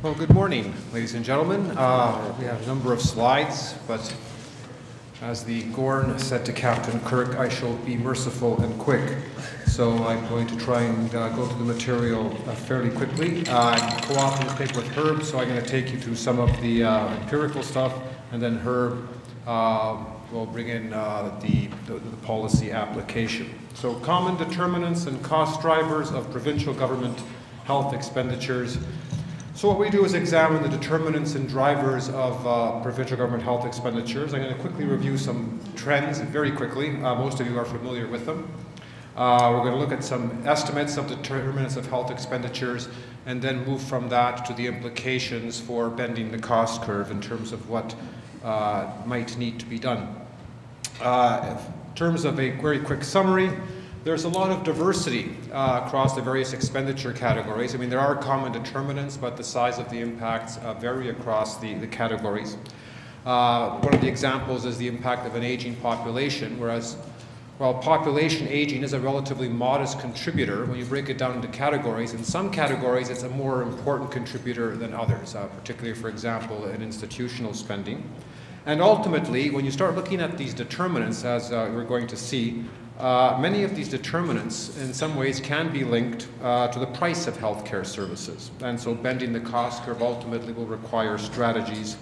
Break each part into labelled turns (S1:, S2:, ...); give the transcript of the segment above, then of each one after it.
S1: Well, good morning, ladies and gentlemen. We have a number of slides, but as the Gorn said to Captain Kirk, I shall be merciful and quick. So I'm going to try and go through the material fairly quickly. I'm co-authoring with Herb, so I'm going to take you through some of the empirical stuff, and then Herb will bring in the policy application. So common determinants and cost drivers of provincial government health expenditures. So what we do is examine the determinants and drivers of provincial government health expenditures. I'm going to quickly review some trends very quickly. Most of you are familiar with them. We're going to look at some estimates of determinants of health expenditures and then move from that to the implications for bending the cost curve in terms of what might need to be done. In terms of a very quick summary, there's a lot of diversity across the various expenditure categories. I mean, there are common determinants, but the size of the impacts vary across the categories. One of the examples is the impact of an aging population, whereas while population aging is a relatively modest contributor, when you break it down into categories, in some categories it's a more important contributor than others, particularly, for example, in institutional spending. And ultimately, when you start looking at these determinants, as we're going to see, many of these determinants in some ways can be linked to the price of healthcare services. And so bending the cost curve ultimately will require strategies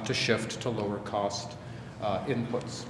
S1: to shift to lower cost inputs.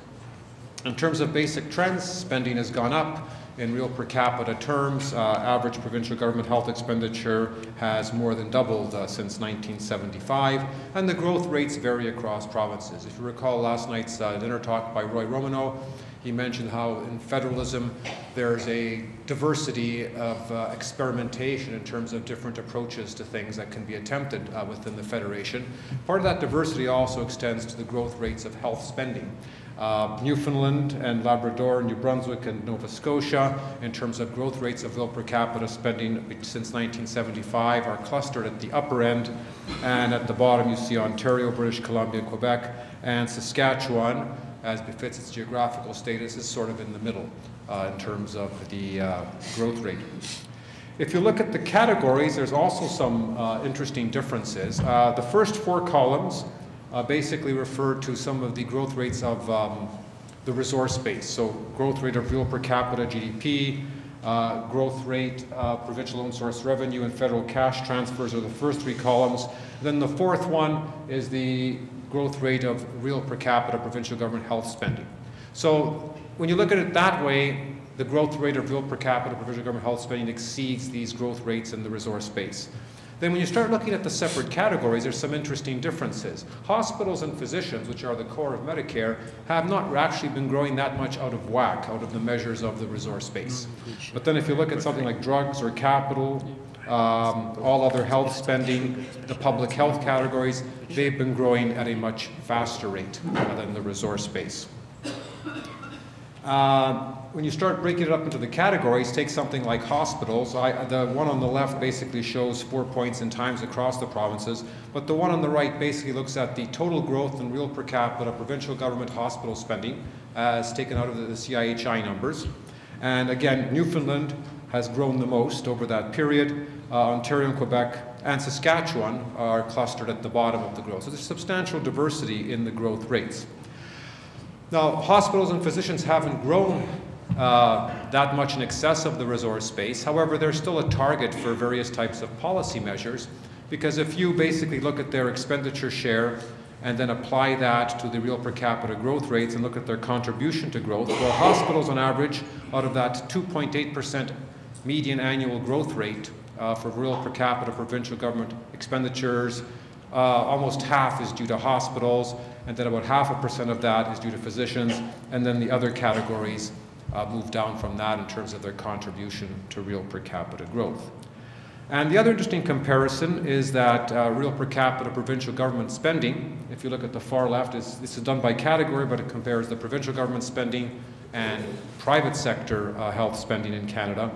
S1: In terms of basic trends, spending has gone up. In real per capita terms, average provincial government health expenditure has more than doubled since 1975, and the growth rates vary across provinces. If you recall last night's dinner talk by Roy Romano, he mentioned how in federalism there's a diversity of experimentation in terms of different approaches to things that can be attempted within the federation. Part of that diversity also extends to the growth rates of health spending. Newfoundland and Labrador, New Brunswick and Nova Scotia, in terms of growth rates of real per capita spending since 1975, are clustered at the upper end, and at the bottom you see Ontario, British Columbia, Quebec, and Saskatchewan, as befits its geographical status, is sort of in the middle in terms of the growth rate. If you look at the categories, there's also some interesting differences. The first four columns basically refer to some of the growth rates of the resource base. So growth rate of real per capita GDP, growth rate of provincial own source revenue, and federal cash transfers are the first three columns. Then the fourth one is the growth rate of real per capita provincial government health spending. So when you look at it that way, the growth rate of real per capita provincial government health spending exceeds these growth rates in the resource base. Then when you start looking at the separate categories, there's some interesting differences. Hospitals and physicians, which are the core of Medicare, have not actually been growing that much out of whack, out of the measures of the resource base. But then if you look at something like drugs or capital, all other health spending, the public health categories, they've been growing at a much faster rate than the resource base. When you start breaking it up into the categories, take something like hospitals. The one on the left basically shows 4 points in times across the provinces, but the one on the right basically looks at the total growth in real per capita provincial government hospital spending as taken out of the CIHI numbers. And again, Newfoundland has grown the most over that period. Ontario and Quebec and Saskatchewan are clustered at the bottom of the growth. So there's substantial diversity in the growth rates. Now, hospitals and physicians haven't grown that much in excess of the resource base. However, they're still a target for various types of policy measures, because if you basically look at their expenditure share and then apply that to the real per capita growth rates and look at their contribution to growth, well, hospitals on average, out of that 2.8% median annual growth rate for real per capita provincial government expenditures, almost half is due to hospitals, and then about 0.5% of that is due to physicians, and then the other categories move down from that in terms of their contribution to real per capita growth. And the other interesting comparison is that real per capita provincial government spending, if you look at the far left, this is done by category, but it compares the provincial government spending and private sector health spending in Canada.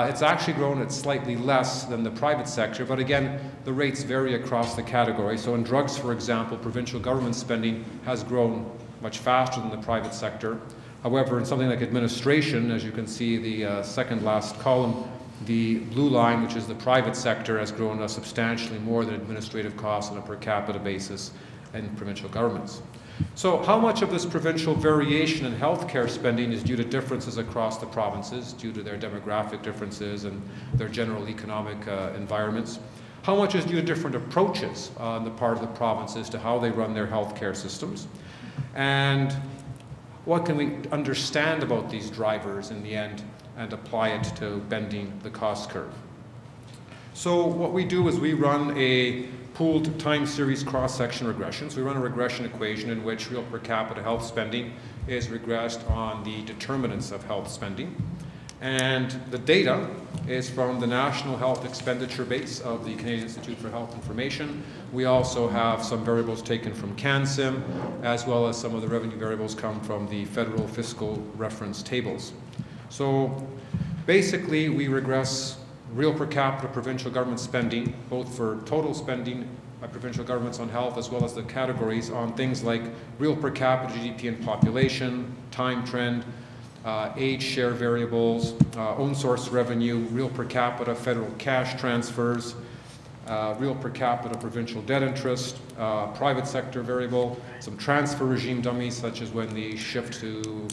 S1: It's actually grown at slightly less than the private sector, but again, the rates vary across the category. So in drugs, for example, provincial government spending has grown much faster than the private sector. However, in something like administration, as you can see, the second last column, The blue line, which is the private sector, has grown substantially more than administrative costs on a per capita basis in provincial governments. So how much of this provincial variation in healthcare spending is due to differences across the provinces, due to their demographic differences and their general economic environments? How much is due to different approaches on the part of the provinces to how they run their healthcare systems? And what can we understand about these drivers in the end and apply it to bending the cost curve? So what we do is we run a pooled time series cross-section regression. So we run a regression equation in which real per capita health spending is regressed on the determinants of health spending. And the data is from the National Health Expenditure Base of the Canadian Institute for Health Information. We also have some variables taken from CanSim, as well as some of the revenue variables come from the federal fiscal reference tables. So basically, we regress real per capita provincial government spending, both for total spending by provincial governments on health, as well as the categories on things like real per capita GDP and population, time trend, age share variables, own source revenue, real per capita federal cash transfers, real per capita provincial debt interest, private sector variable, some transfer regime dummies, such as when the shift to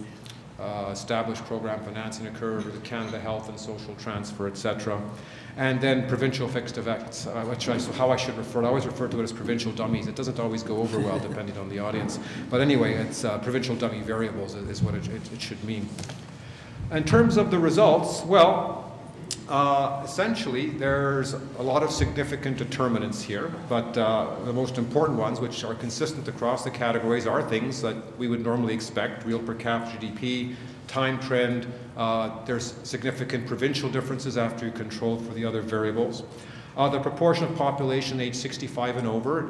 S1: established program financing occurred, or the Canada Health and Social Transfer, etc. And then provincial fixed effects, how I should refer to. I always refer to it as provincial dummies. It doesn't always go over well depending on the audience. But anyway, it's provincial dummy variables is what it should mean. In terms of the results, well, essentially, there's a lot of significant determinants here, but the most important ones, which are consistent across the categories, are things that we would normally expect: real per capita GDP, time trend. There's significant provincial differences after you control for the other variables. The proportion of population age 65 and over,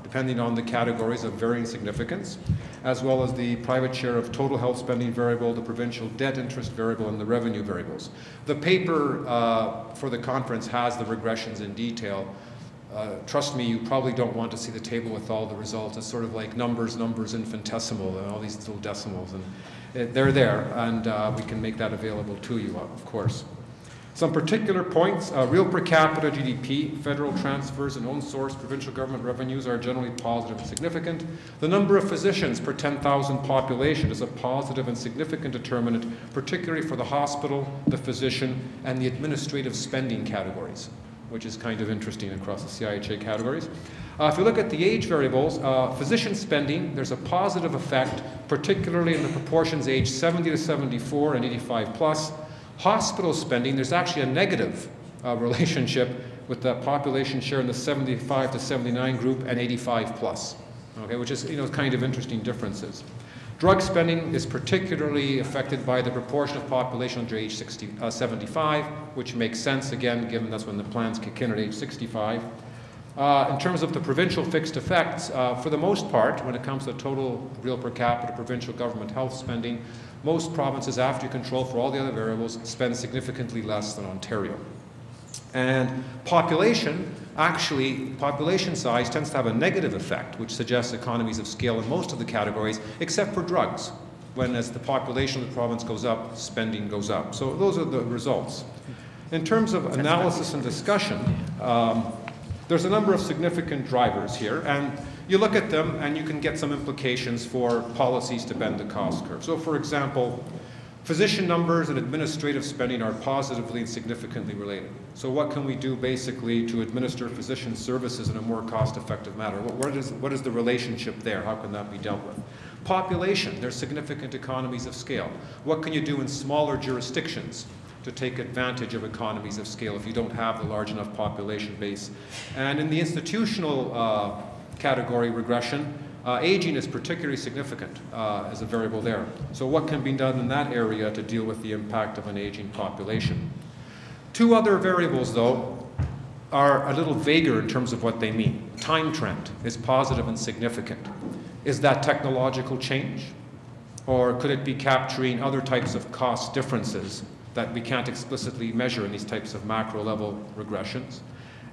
S1: depending on the categories, of varying significance, as well as the private share of total health spending variable, the provincial debt interest variable, and the revenue variables. The paper for the conference has the regressions in detail. Trust me, you probably don't want to see the table with all the results. It's sort of like numbers infinitesimal, and all these little decimals. And they're there, and we can make that available to you, of course. Some particular points: real per capita GDP, federal transfers, and own source provincial government revenues are generally positive and significant. The number of physicians per 10,000 population is a positive and significant determinant, particularly for the hospital, the physician, and the administrative spending categories, which is kind of interesting across the CIHA categories. If you look at the age variables, physician spending, there's a positive effect, particularly in the proportions age 70 to 74 and 85 plus. Hospital spending, there's actually a negative relationship with the population share in the 75 to 79 group and 85 plus, okay, which is, kind of interesting differences. Drug spending is particularly affected by the proportion of population under age 75, which makes sense, again, given that's when the plans kick in at age 65. In terms of the provincial fixed effects, for the most part, when it comes to total real per capita provincial government health spending, most provinces, after you control for all the other variables, spend significantly less than Ontario. And population, actually, population size tends to have a negative effect, which suggests economies of scale in most of the categories, except for drugs, when as the population of the province goes up, spending goes up. So those are the results. In terms of analysis and discussion, there's a number of significant drivers here, and you look at them and you can get some implications for policies to bend the cost curve. So for example, physician numbers and administrative spending are positively and significantly related. So what can we do basically to administer physician services in a more cost-effective manner? What is the relationship there? How can that be dealt with? Population, there's significant economies of scale. What can you do in smaller jurisdictions to take advantage of economies of scale if you don't have the large enough population base? And in the institutional category regression, aging is particularly significant as a variable there. So what can be done in that area to deal with the impact of an aging population? Two other variables, though, are a little vaguer in terms of what they mean. Time trend is positive and significant. Is that technological change? Or could it be capturing other types of cost differences that we can't explicitly measure in these types of macro-level regressions?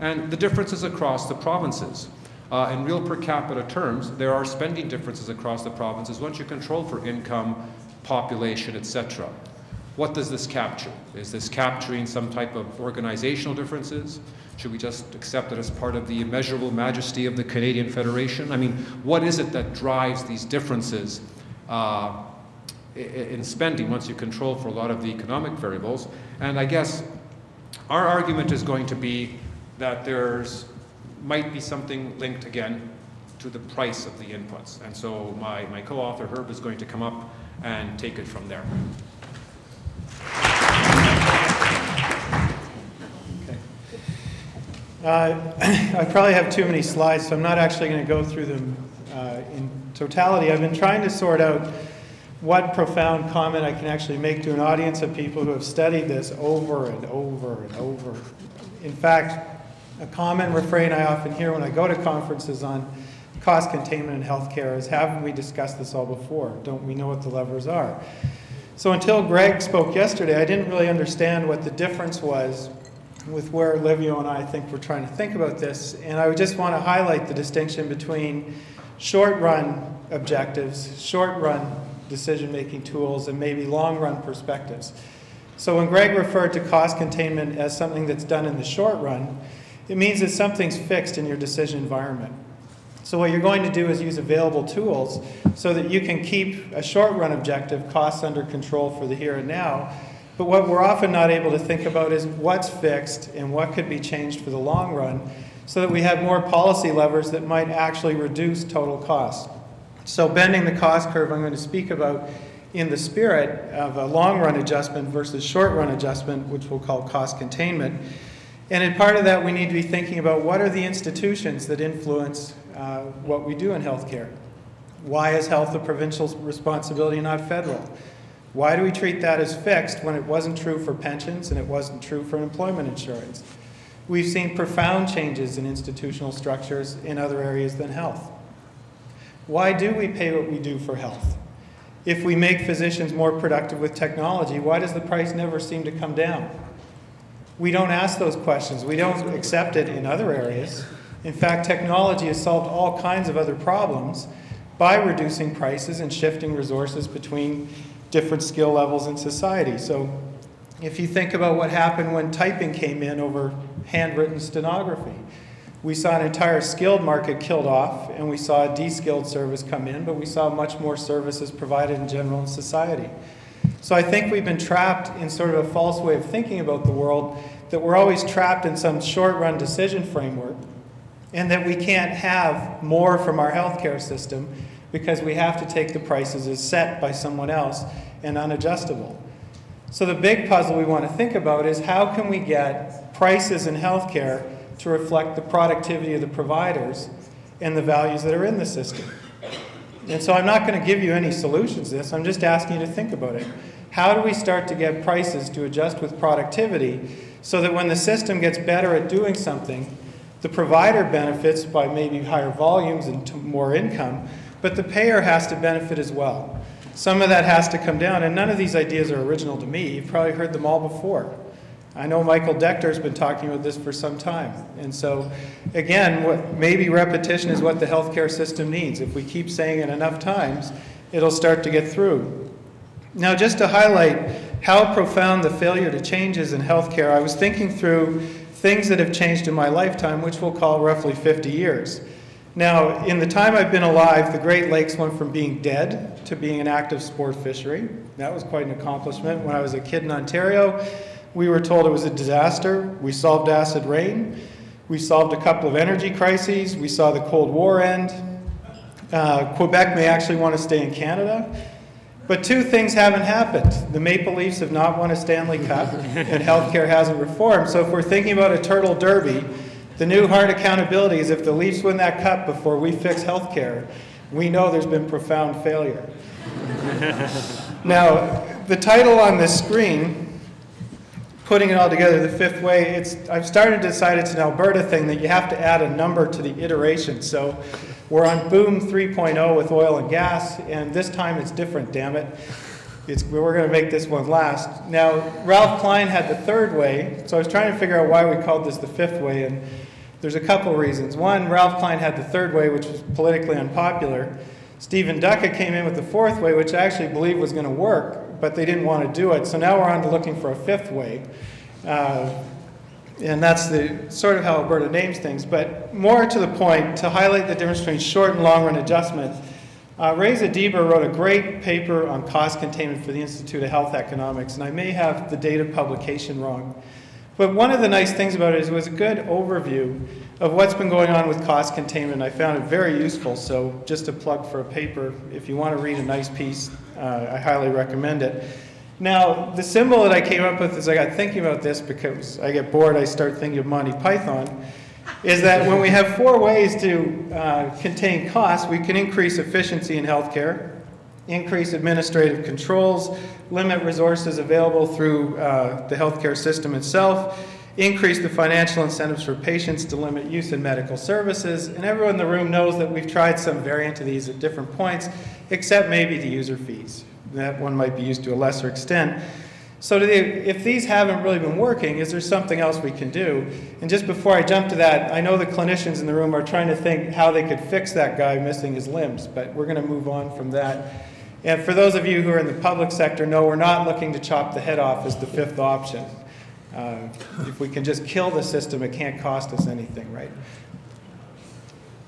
S1: And the differences across the provinces. In real per capita terms, there are spending differences across the provinces once you control for income, population, etc. what does this capture? Is this capturing some type of organizational differences? Should we just accept it as part of the immeasurable majesty of the Canadian Federation? I mean, what is it that drives these differences in spending once you control for a lot of the economic variables? And I guess our argument is going to be that might be something linked again to the price of the inputs. And so my co-author Herb is going to come up and take it from there.
S2: I probably have too many slides, so I'm not actually going to go through them in totality. I've been trying to sort out what profound comment I can actually make to an audience of people who have studied this over and over and over. In fact, a common refrain I often hear when I go to conferences on cost containment in healthcare is, haven't we discussed this all before? Don't we know what the levers are? So until Greg spoke yesterday, I didn't really understand what the difference was with where Livio and I think we're trying to think about this. And I would just want to highlight the distinction between short-run objectives, short-run decision-making tools, and maybe long-run perspectives. So when Greg referred to cost containment as something that's done in the short run, it means that something's fixed in your decision environment. So what you're going to do is use available tools so that you can keep a short-run objective, costs under control for the here and now. But what we're often not able to think about is what's fixed and what could be changed for the long run so that we have more policy levers that might actually reduce total costs. So bending the cost curve I'm going to speak about in the spirit of a long-run adjustment versus short-run adjustment, which we'll call cost containment. And in part of that, we need to be thinking about what are the institutions that influence what we do in healthcare. Why is health a provincial responsibility, not federal? Why do we treat that as fixed when it wasn't true for pensions and it wasn't true for employment insurance? We've seen profound changes in institutional structures in other areas than health. Why do we pay what we do for health? If we make physicians more productive with technology, why does the price never seem to come down? We don't ask those questions. We don't accept it in other areas. In fact, technology has solved all kinds of other problems by reducing prices and shifting resources between different skill levels in society. So if you think about what happened when typing came in over handwritten stenography, we saw an entire skilled market killed off, and we saw a de-skilled service come in, but we saw much more services provided in general in society. So I think we've been trapped in sort of a false way of thinking about the world, that we're always trapped in some short-run decision framework, and that we can't have more from our healthcare system because we have to take the prices as set by someone else and unadjustable. So the big puzzle we want to think about is how can we get prices in healthcare to reflect the productivity of the providers and the values that are in the system. And so I'm not going to give you any solutions to this. I'm just asking you to think about it. How do we start to get prices to adjust with productivity so that when the system gets better at doing something, the provider benefits by maybe higher volumes and more income, but the payer has to benefit as well. Some of that has to come down, and none of these ideas are original to me. You've probably heard them all before. I know Michael Decter's been talking about this for some time. And so, again, maybe repetition is what the healthcare system needs. If we keep saying it enough times, it'll start to get through. Now, just to highlight how profound the failure to change is in healthcare, I was thinking through things that have changed in my lifetime, which we'll call roughly 50 years. Now, in the time I've been alive, the Great Lakes went from being dead to being an active sport fishery. That was quite an accomplishment. When I was a kid in Ontario, we were told it was a disaster. We solved acid rain. We solved a couple of energy crises. We saw the Cold War end. Quebec may actually want to stay in Canada. But two things haven't happened. The Maple Leafs have not won a Stanley Cup, and healthcare hasn't reformed. So if we're thinking about a turtle derby, the new hard accountability is if the Leafs win that cup before we fix healthcare, we know there's been profound failure. Now, the title on this screen, putting it all together, the fifth way, I've started to decide it's an Alberta thing that you have to add a number to the iteration. So we're on boom 3.0 with oil and gas, and this time it's different, damn it. We're going to make this one last. Now, Ralph Klein had the third way, so I was trying to figure out why we called this the fifth way, and there's a couple reasons. One, Ralph Klein had the third way, which was politically unpopular. Stephen Duckett came in with the fourth way, which I actually believe was going to work, but they didn't want to do it. So now we're on to looking for a fifth way. And that's sort of how Alberta names things. But more to the point, to highlight the difference between short and long run adjustment, Reza Dieber wrote a great paper on cost containment for the Institute of Health Economics, and I may have the date of publication wrong. But one of the nice things about it is it was a good overview of what's been going on with cost containment. I found it very useful, so just a plug for a paper. If you want to read a nice piece, I highly recommend it. Now, the symbol that I came up with as I got thinking about this, because I get bored, I start thinking of Monty Python, is that when we have four ways to contain costs, we can increase efficiency in healthcare, increase administrative controls, limit resources available through the healthcare system itself, increase the financial incentives for patients to limit use in medical services, and everyone in the room knows that we've tried some variant of these at different points, except maybe the user fees. That one might be used to a lesser extent. So if these haven't really been working, is there something else we can do? And just before I jump to that, I know the clinicians in the room are trying to think how they could fix that guy missing his limbs, but we're going to move on from that. And for those of you who are in the public sector, no, we're not looking to chop the head off as the fifth option. If we can just kill the system, it can't cost us anything, right?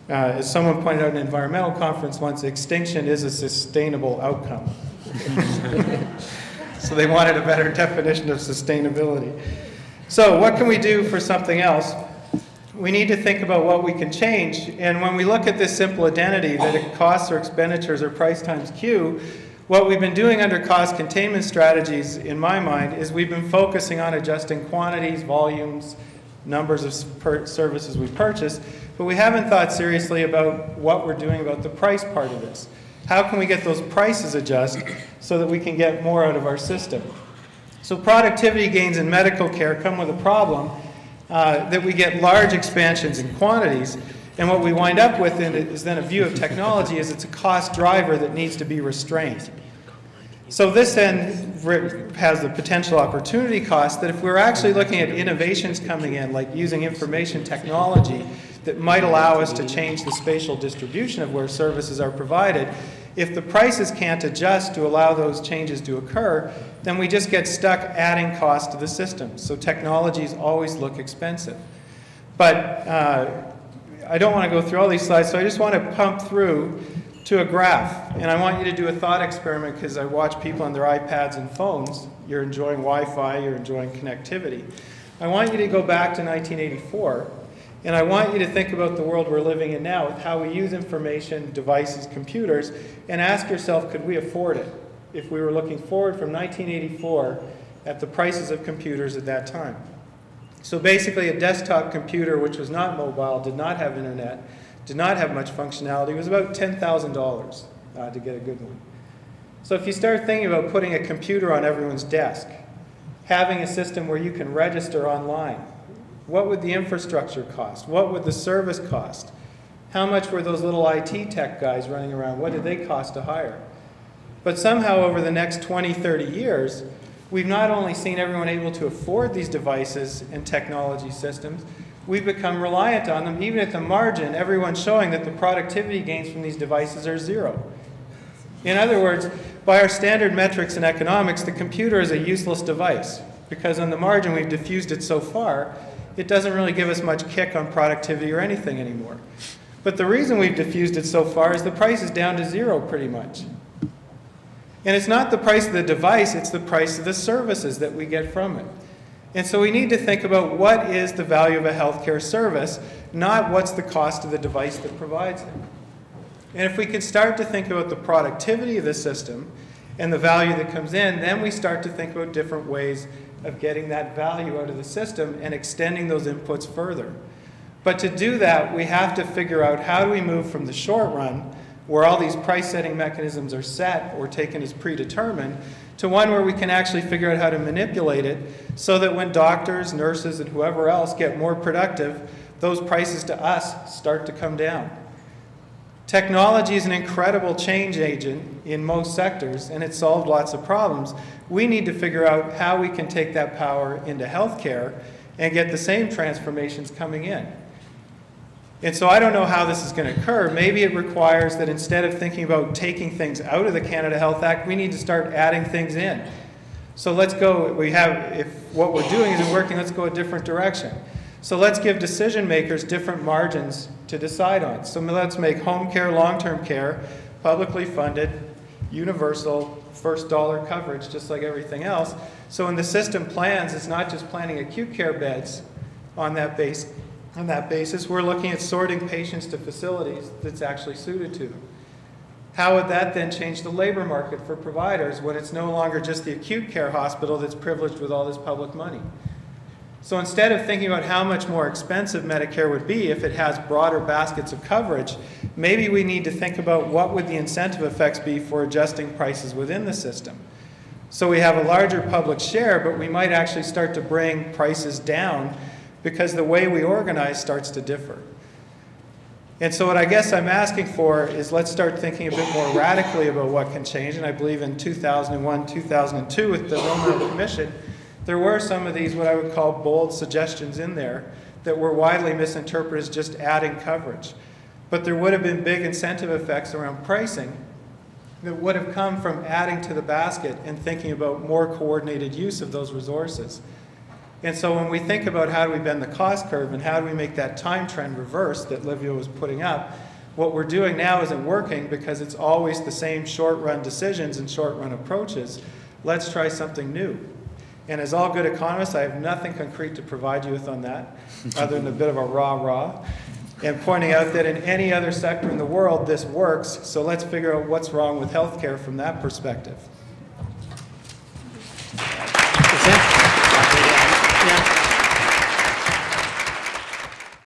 S2: As someone pointed out in an environmental conference once, extinction is a sustainable outcome. So they wanted a better definition of sustainability. So what can we do for something else? We need to think about what we can change. And when we look at this simple identity that it costs or expenditures or price times Q, what we've been doing under cost containment strategies, in my mind, is we've been focusing on adjusting quantities, volumes, numbers of services we purchase, but we haven't thought seriously about what we're doing about the price part of this. How can we get those prices adjusted so that we can get more out of our system? So productivity gains in medical care come with a problem that we get large expansions in quantities, and what we wind up with is then a view of technology is it's a cost driver that needs to be restrained. So this then has the potential opportunity cost that if we're actually looking at innovations coming in, like using information technology that might allow us to change the spatial distribution of where services are provided, if the prices can't adjust to allow those changes to occur, then we just get stuck adding cost to the system. So technologies always look expensive. But I don't want to go through all these slides, so I just want to pump through to a graph. And I want you to do a thought experiment because I watch people on their iPads and phones. You're enjoying Wi-Fi, you're enjoying connectivity. I want you to go back to 1984, and I want you to think about the world we're living in now with how we use information, devices, computers, and ask yourself, could we afford it if we were looking forward from 1984 at the prices of computers at that time? So basically a desktop computer which was not mobile, did not have internet, did not have much functionality, was about $10,000 to get a good one. So if you start thinking about putting a computer on everyone's desk, having a system where you can register online, what would the infrastructure cost? What would the service cost? How much were those little IT tech guys running around? What did they cost to hire? But somehow over the next 20, 30 years, we've not only seen everyone able to afford these devices and technology systems, we've become reliant on them. Even at the margin, everyone's showing that the productivity gains from these devices are zero. In other words, by our standard metrics in economics, the computer is a useless device because on the margin we've diffused it so far, it doesn't really give us much kick on productivity or anything anymore. But the reason we've diffused it so far is the price is down to zero pretty much. And it's not the price of the device, it's the price of the services that we get from it. And so we need to think about what is the value of a healthcare service, not what's the cost of the device that provides it. And if we could start to think about the productivity of the system and the value that comes in, then we start to think about different ways of getting that value out of the system and extending those inputs further. But to do that, we have to figure out how do we move from the short run, where all these price-setting mechanisms are set or taken as predetermined, to one where we can actually figure out how to manipulate it so that when doctors, nurses, and whoever else get more productive, those prices to us start to come down. Technology is an incredible change agent in most sectors, and it's solved lots of problems. We need to figure out how we can take that power into healthcare and get the same transformations coming in. And so I don't know how this is going to occur. Maybe it requires that instead of thinking about taking things out of the Canada Health Act, we need to start adding things in. So let's go, if what we're doing isn't working, let's go a different direction. So let's give decision makers different margins to decide on. So let's make home care, long-term care, publicly funded, universal, first dollar coverage, just like everything else. So when the system plans, it's not just planning acute care beds on that basis. We're looking at sorting patients to facilities that's actually suited to them. How would that then change the labor market for providers when it's no longer just the acute care hospital that's privileged with all this public money? So instead of thinking about how much more expensive Medicare would be if it has broader baskets of coverage, maybe we need to think about what would the incentive effects be for adjusting prices within the system. So we have a larger public share, but we might actually start to bring prices down because the way we organize starts to differ. And so what I guess I'm asking for is let's start thinking a bit more radically about what can change. And I believe in 2001, 2002 with the Romero Commission, there were some of these what I would call bold suggestions in there that were widely misinterpreted as just adding coverage. But there would have been big incentive effects around pricing that would have come from adding to the basket and thinking about more coordinated use of those resources. And so when we think about how do we bend the cost curve and how do we make that time trend reverse that Livio was putting up, what we're doing now isn't working because it's always the same short-run decisions and short-run approaches. Let's try something new. And as all good economists, I have nothing concrete to provide you with on that, other than a bit of a rah-rah, and pointing out that in any other sector in the world, this works, so let's figure out what's wrong with healthcare from that perspective.